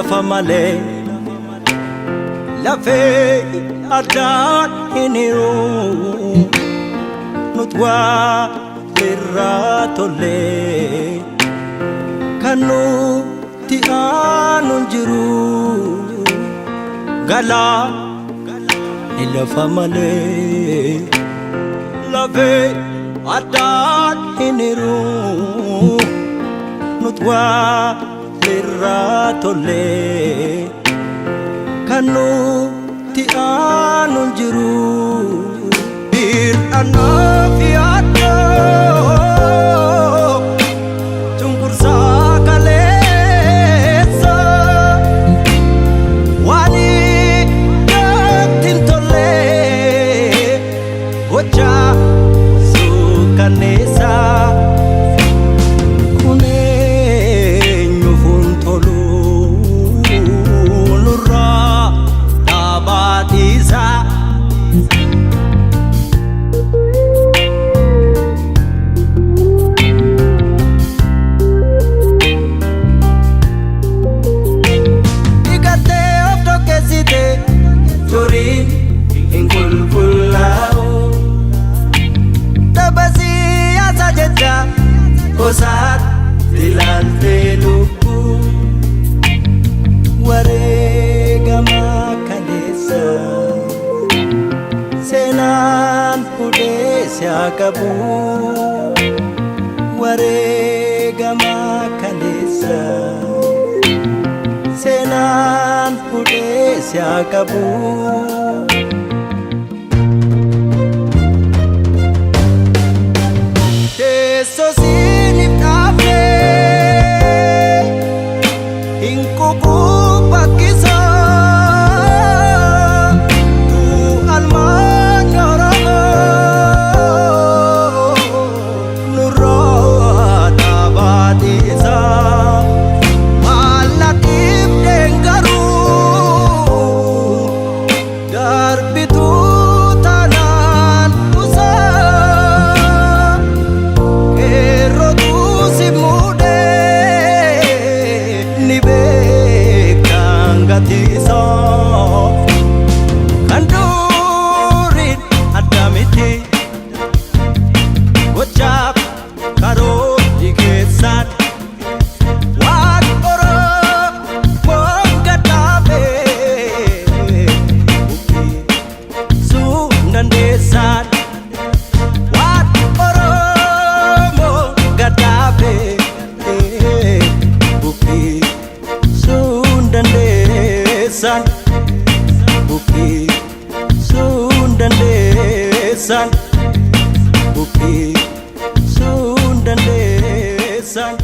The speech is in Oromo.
lafa malee lafee addaan hin hiru nut waa irraa tollee kan nuti aanu hin jiru galaa ni lafa malee lafee addaan hin hiru nut waa irraa tollee kan nuti aanu hin jiru bir'anaa fi addoo cunqursaa kaleessa waan itti hin tollee gocha suukkanneessa Kosaat dilaaltee lubbuu wareegama kaleessa seenaan fudhee si haa qabu wareegama kaleessa seenaan fudhee si haa qabu. Bukti Sundandesan Bukti Sundandesan